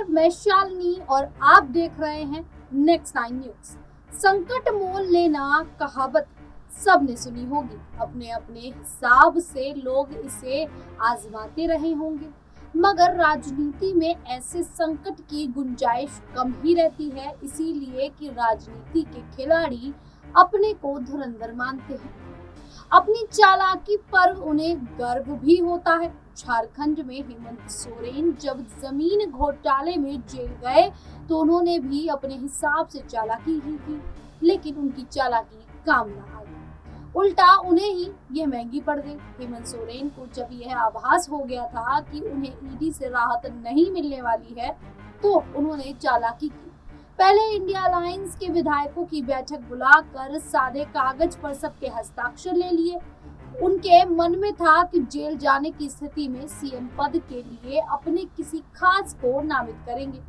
नमस्कार, मैं शालिनी और आप देख रहे हैं नेक्स्ट 9 न्यूज। संकट मोल लेना कहावत सबने सुनी होगी। अपने अपने हिसाब से लोग इसे आजमाते रहे होंगे, मगर राजनीति में ऐसे संकट की गुंजाइश कम ही रहती है, इसीलिए कि राजनीति के खिलाड़ी अपने को धुरंधर मानते हैं। अपनी चालाकी पर उन्हें गर्व भी होता है। झारखंड में हेमंत सोरेन जब जमीन घोटाले में जेल गए तो उन्होंने भी अपने हिसाब से चालाकी ही की, लेकिन उनकी चालाकी काम न आई। उल्टा उन्हें ही यह महंगी पड़ गई। हेमंत सोरेन को जब यह आभास हो गया था कि उन्हें ईडी से राहत नहीं मिलने वाली है, तो उन्होंने चालाकी की। पहले इंडिया अलायंस के विधायकों की बैठक बुलाकर सादे कागज पर सबके हस्ताक्षर ले लिए। उनके मन में था कि जेल जाने की स्थिति में सीएम पद के लिए अपने किसी खास को नामित करेंगे।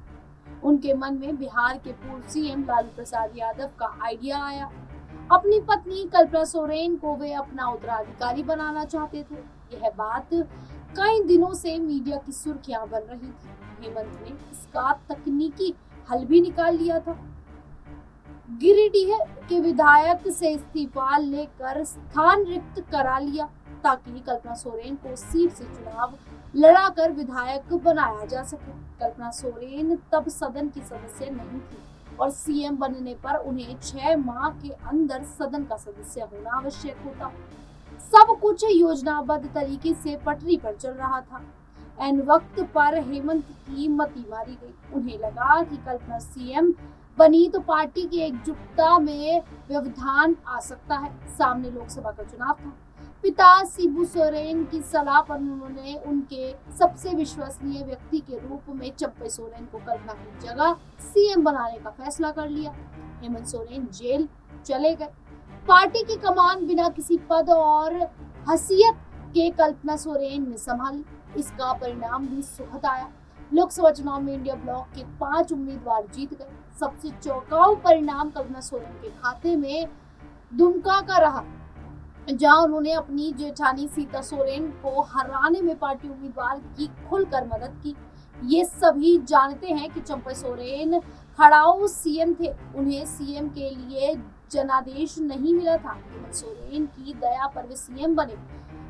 उनके मन में बिहार के पूर्व सीएम लालू प्रसाद यादव का आइडिया आया। अपनी पत्नी कल्पना सोरेन को वे अपना उत्तराधिकारी बनाना चाहते थे। यह बात कई दिनों से मीडिया की सुर्खियां बन रही थी। हेमंत ने इसका तकनीकी हल भी निकाल लिया था। गिरिडीह के विधायक से इस्तीफा लेकर स्थान रिक्त करा लिया ताकि कल्पना सोरेन को सीट से चुनाव लड़ाकर विधायक बनाया जा सके। कल्पना सोरेन तब सदन की सदस्य नहीं थी और सीएम बनने पर उन्हें 6 माह के अंदर सदन का सदस्य होना आवश्यक होता। सब कुछ योजनाबद्ध तरीके से पटरी पर चल रहा था। एन वक्त पर हेमंत की मती मारी गई। उन्हें लगा कि कल्पना सीएम बनी तो पार्टी की एकजुटता में व्यवधान आ सकता है। सामने लोकसभा का चुनाव था। पिता शिबू सोरेन की सलाह पर उन्होंने उनके सबसे विश्वसनीय व्यक्ति के रूप में चंपई सोरेन को कल्पना की जगह सीएम बनाने का फैसला कर लिया। हेमंत सोरेन जेल चले गए। पार्टी की कमान बिना किसी पद और हैसियत के कल्पना सोरेन ने संभाली। इसका परिणाम भी सुखद आया। लोकसभा चुनाव में इंडिया ब्लॉक के 5 उम्मीदवार जीत गए। सबसे चौंकाऊ परिणाम कल्पना सोरेन के खाते में दुमका का रहा, जहां उन्होंने अपनी जेठानी सीता सोरेन को हराने में पार्टी उम्मीदवार की खुलकर मदद की। ये सभी जानते हैं कि चंपई सोरेन खड़ाऊ सीएम थे। उन्हें सीएम के लिए जनादेश नहीं मिला था। हेमंत सोरेन की दया पर वे सीएम बने।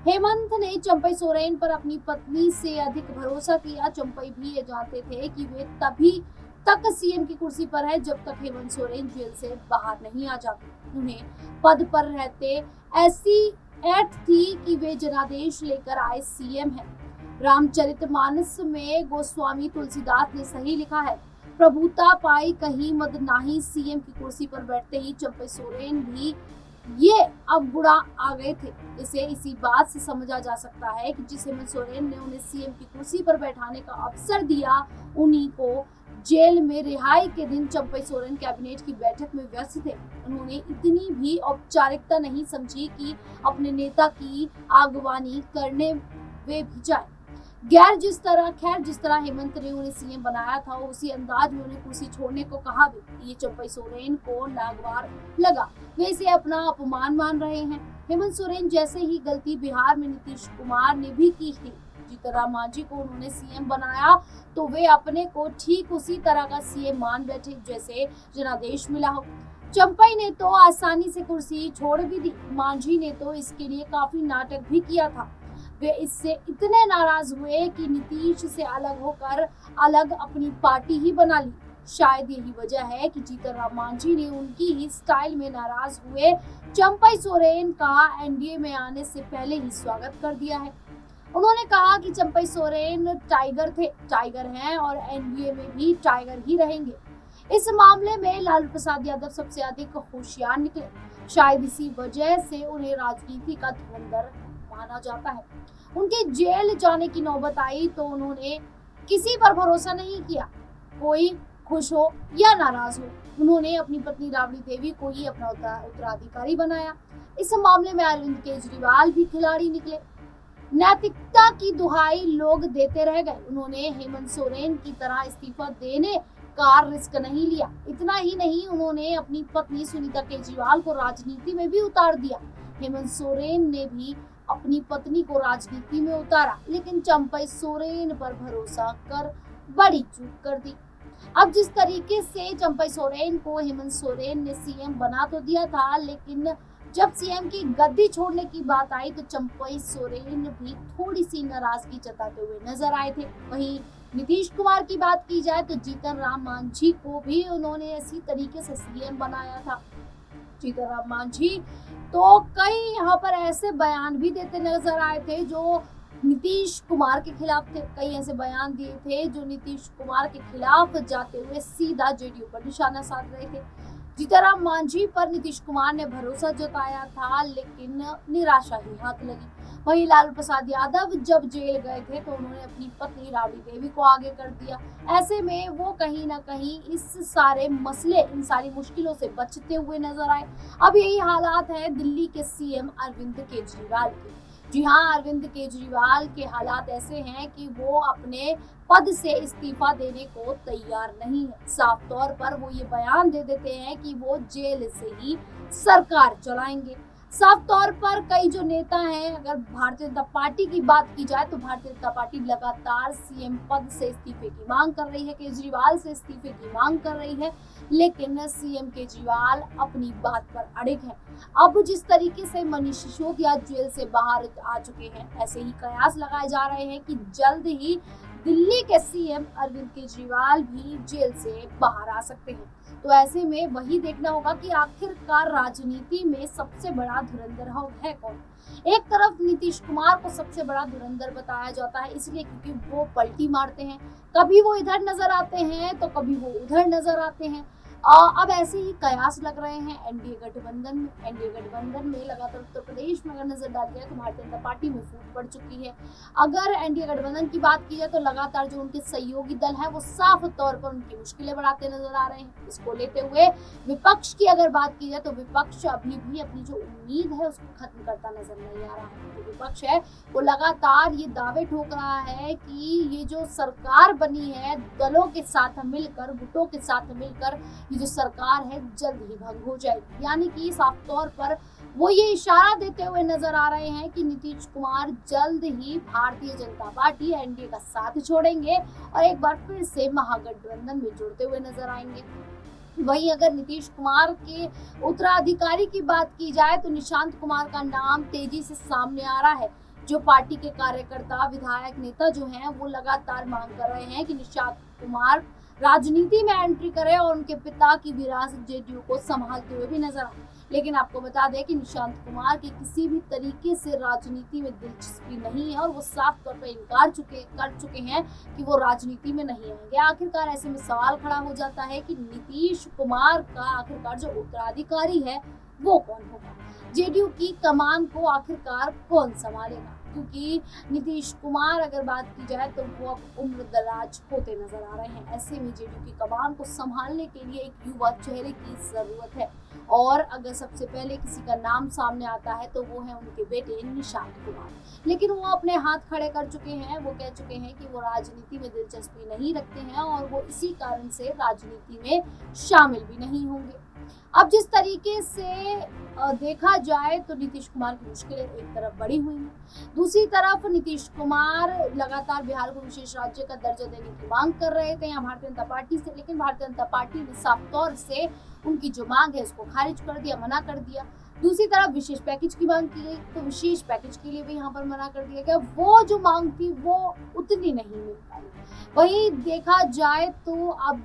हेमंत ने चंपई सोरेन पर अपनी पत्नी से अधिक भरोसा किया। चंपई भी ये जानते थे कि वे तभी तक सीएम की कुर्सी पर है जब तक हेमंत सोरेन जेल से बाहर नहीं आ जाते। उन्हें पद पर रहते ऐसी ऐठ थी कि वे जनादेश लेकर आए सीएम हैं। रामचरितमानस में गोस्वामी तुलसीदास ने सही लिखा है, प्रभुता पाई कहीं मद नाही। सीएम की कुर्सी पर बैठते ही चंपई सोरेन भी ये अवगुणा आ गए थे। इसे इसी बात से समझा जा सकता है कि जिस हेमंत सोरेन ने उन्हें सीएम की कुर्सी पर बैठाने का अवसर दिया, उन्हीं को जेल में रिहाई के दिन चंपई सोरेन कैबिनेट की बैठक में व्यस्त थे। उन्होंने इतनी भी औपचारिकता नहीं समझी कि अपने नेता की आगवानी करने वे भी जाए। जिस तरह हेमंत ने उन्हें सीएम बनाया था, उसी अंदाज में उन्हें कुर्सी छोड़ने को कहा भी। ये चंपई सोरेन को नागवार लगा। वे इसे अपना अपमान मान रहे हैं। हेमंत सोरेन जैसे ही गलती बिहार में नीतीश कुमार ने भी की थी। जीतनराम मांझी को उन्होंने सीएम बनाया तो वे अपने को ठीक उसी तरह का सीएम मान बैठे जैसे जनादेश मिला हो। चंपई ने तो आसानी से कुर्सी छोड़ भी दी। मांझी ने तो इसके लिए काफी नाटक भी किया था। वे इससे इतने नाराज हुए कि नीतीश से अलग होकर अपनी पार्टी ही बना ली। शायद यही वजह है कि जीतनराम मांझी ने उनकी ही स्टाइल में नाराज हुए चंपई सोरेन का एनडीए में आने से पहले ही स्वागत कर दिया है। उन्होंने कहा कि चंपई सोरेन टाइगर हैं और एनडीए में भी टाइगर ही रहेंगे। इस मामले में लालू प्रसाद यादव सबसे अधिक होशियार निकले। शायद इसी वजह से उन्हें राजनीति का धुरंधर माना जाता है। उनके जेल जाने की नौबत आई तो उन्होंने किसी पर भरोसा नहीं किया, कोई खुश हो या नाराज हो। उन्होंने अपनी पत्नी राबड़ी देवी को ही अपना उत्तराधिकारी बनाया। इस मामले में अरविंद केजरीवाल भी खिलाड़ी निकले। नैतिकता की दुहाई लोग देते रह गए। उन्होंने हेमंत सोरेन की तरह इस्तीफा देने का रिस्क नहीं लिया। इतना ही नहीं, उन्होंने अपनी पत्नी सुनीता केजरीवाल को राजनीति में भी उतार दिया। हेमंत सोरेन ने भी अपनी पत्नी को राजनीति में उतारा, लेकिन चंपई सोरेन पर भरोसा कर बड़ी चूक कर दी। अब जिस तरीके से चंपई सोरेन को हेमंत सोरेन ने सीएम बना तो दिया था, लेकिन जब सीएम की गद्दी छोड़ने की बात आई तो चंपई सोरेन भी थोड़ी सी नाराजगी जताते हुए नजर आए थे। वहीं नीतीश कुमार की बात की जाए तो जीतन राम मांझी को भी उन्होंने इसी तरीके से सीएम बनाया था। जीतन राम मांझी तो कई यहाँ पर ऐसे बयान भी देते नजर आए थे जो नीतीश कुमार के खिलाफ थे। कई ऐसे बयान दिए थे जो नीतीश कुमार के खिलाफ जाते हुए सीधा जेडीयू पर निशाना साध रहे थे। जीतन राम मांझी पर नीतीश कुमार ने भरोसा जताया था, लेकिन निराशा ही हाथ लगी। वहीं लालू प्रसाद यादव जब जेल गए थे तो उन्होंने अपनी पत्नी राबड़ी देवी को आगे कर दिया। ऐसे में वो कहीं ना कहीं इस सारे मसले, इन सारी मुश्किलों से बचते हुए नजर आए। अब यही हालात है दिल्ली के सीएम अरविंद केजरीवाल के। जी हाँ, अरविंद केजरीवाल के हालात ऐसे हैं कि वो अपने पद से इस्तीफा देने को तैयार नहीं है। साफ तौर पर वो ये बयान दे देते हैं कि वो जेल से ही सरकार चलाएंगे। साफ तौर पर कई जो नेता हैं, अगर भारतीय जनता पार्टी की बात की जाए तो भारतीय जनता पार्टी लगातार सीएम पद से इस्तीफे की मांग कर रही है, केजरीवाल से इस्तीफे की मांग कर रही है, लेकिन सीएम केजरीवाल अपनी बात पर अड़िग है। अब जिस तरीके से मनीष सिसोदिया जेल से बाहर आ चुके हैं, ऐसे ही कयास लगाए जा रहे हैं कि जल्द ही दिल्ली के सीएम अरविंद केजरीवाल भी जेल से बाहर आ सकते हैं। तो ऐसे में वही देखना होगा कि आखिरकार राजनीति में सबसे बड़ा धुरंधर है कौन। एक तरफ नीतीश कुमार को सबसे बड़ा धुरंधर बताया जाता है, इसलिए क्योंकि वो पलटी मारते हैं, कभी वो इधर नजर आते हैं तो कभी वो उधर नजर आते हैं। अब ऐसे ही कयास लग रहे हैं एनडीए गठबंधन में लगातार उत्तर प्रदेश में अगर नजर डाली जाए तो भारतीय जनता पार्टी में फूट पड़ चुकी है। अगर एनडीए गठबंधन की बात की जाए तो लगातार जो उनके सहयोगी दल है वो साफ तौर पर उनकी मुश्किलें बढ़ाते नजर आ रहे हैं। इसको लेते हुए विपक्ष की अगर बात की जाए तो विपक्ष अभी भी अपनी जो उम्मीद है उसको खत्म करता नजर नहीं आ रहा है। जो विपक्ष है वो लगातार ये दावे ठोक रहा है कि ये जो सरकार बनी है दलों के साथ मिलकर, गुटों के साथ मिलकर, जो सरकार है जल्द ही भंग हो जाएगी। यानी कि साफ तौर पर वो ये इशारा देते हुए नजर आ रहे हैं कि नीतीश कुमार जल्द ही भारतीय जनता पार्टी एनडीए का साथ छोड़ेंगे और एक बार फिर से महागठबंधन में जुड़ते हुए नजर आएंगे। वहीं अगर नीतीश कुमार के उत्तराधिकारी की बात की जाए तो निशांत कुमार का नाम तेजी से सामने आ रहा है। जो पार्टी के कार्यकर्ता, विधायक, नेता जो हैं वो लगातार मांग कर रहे हैं कि निशांत कुमार राजनीति में एंट्री करे और उनके पिता की विरासत जेडीयू को संभालते हुए भी नजर आए। लेकिन आपको बता दें कि निशांत कुमार की किसी भी तरीके से राजनीति में दिलचस्पी नहीं है और वो साफ तौर पर इनकार कर चुके हैं कि वो राजनीति में नहीं आएंगे। आखिरकार ऐसे में सवाल खड़ा हो जाता है कि नीतीश कुमार का आखिरकार जो उत्तराधिकारी है वो कौन होगा, जेडीयू की कमान को आखिरकार कौन संभालेगा। क्योंकि नीतीश कुमार अगर बात की जाए तो वो अब उम्र दराज होते नजर आ रहे हैं। ऐसे में जेडीयू की कमान को संभालने के लिए एक युवा चेहरे की जरूरत है और अगर सबसे पहले किसी का नाम सामने आता है तो वो है उनके बेटे निशांत कुमार। लेकिन वो अपने हाथ खड़े कर चुके हैं, वो कह चुके हैं कि वो राजनीति में दिलचस्पी नहीं रखते हैं और वो इसी कारण से राजनीति में शामिल भी नहीं होंगे। अब जिस तरीके से देखा जाए तो नीतीश कुमार की मुश्किलें एक तरफ बढ़ी हुई हैं, दूसरी तरफ नीतीश कुमार लगातार बिहार को विशेष राज्य का दर्जा देने की मांग कर रहे थे यहाँ भारतीय जनता पार्टी से, लेकिन भारतीय जनता पार्टी ने साफ तौर से उनकी जो मांग है उसको खारिज कर दिया, मना कर दिया। दूसरी तरफ विशेष पैकेज की मांग की गई तो विशेष पैकेज के लिए भी यहाँ पर मना कर दिया गया। वो जो मांग थी वो उतनी नहीं मिल पाई। वहीं देखा जाए तो अब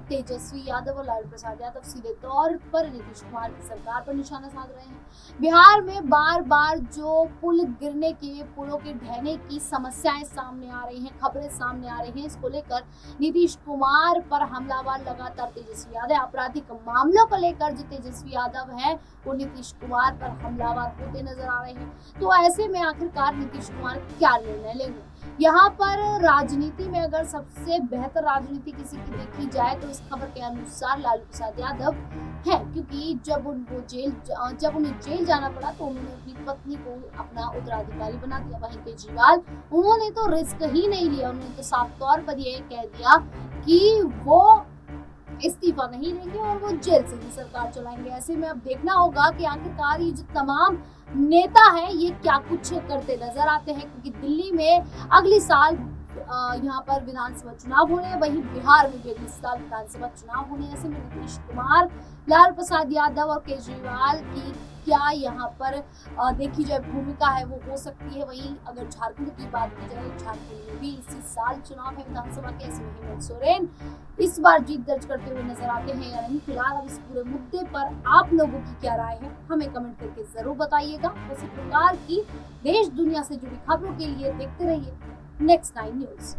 तेजस्वी यादव और लालू प्रसाद यादव सीधे तौर पर नीतीश कुमार की सरकार पर निशाना साध रहे हैं। बिहार में बार बार जो पुल गिरने के, पुलों के ढहने की समस्याएं सामने आ रही हैं, खबरें सामने आ रही हैं, इसको लेकर नीतीश कुमार पर हमलावर लगातार तेजस्वी यादव, आपराधिक मामलों को लेकर जो तेजस्वी यादव है वो नीतीश कुमार पर हमलावर होते नजर आ रहे हैं। तो ऐसे में आखिरकार नीतीश कुमार क्या निर्णय लेंगे। यहाँ पर राजनीति में अगर सबसे बेहतर राजनीति किसी की देखी जाए तो इस खबर के अनुसार लालू प्रसाद यादव है, क्योंकि जब उन्हें जेल जाना पड़ा तो उन्होंने अपनी पत्नी को अपना उत्तराधिकारी बना दिया। वहीं केजरीवाल, उन्होंने तो रिस्क ही नहीं लिया, उन्होंने तो साफ तौर पर ये कह दिया कि वो इस्तीफा नहीं देंगे और वो जेल से ही सरकार चलाएंगे। ऐसे में अब देखना होगा कि आखिरकार ये जो तमाम नेता है ये क्या कुछ करते नजर आते हैं, क्योंकि दिल्ली में अगले साल यहाँ पर विधानसभा चुनाव होने हैं, वहीं बिहार में भी अगले साल विधानसभा चुनाव होने हैं। ऐसे में नीतीश कुमार, लालू प्रसाद यादव और केजरीवाल की क्या यहाँ पर देखी जाए भूमिका है वो हो सकती है। वहीं अगर झारखंड की बात की जाए, झारखंड में भी इसी साल चुनाव है विधानसभा के। ऐसे में हेमंत सोरेन इस बार जीत दर्ज करते हुए नजर आते हैं या नहीं। फिलहाल अब इस पूरे मुद्दे पर आप लोगों की क्या राय है, हमें कमेंट करके जरूर बताइएगा। इसी प्रकार की देश दुनिया से जुड़ी खबरों के लिए देखते रहिए नेक्स्ट 9 न्यूज।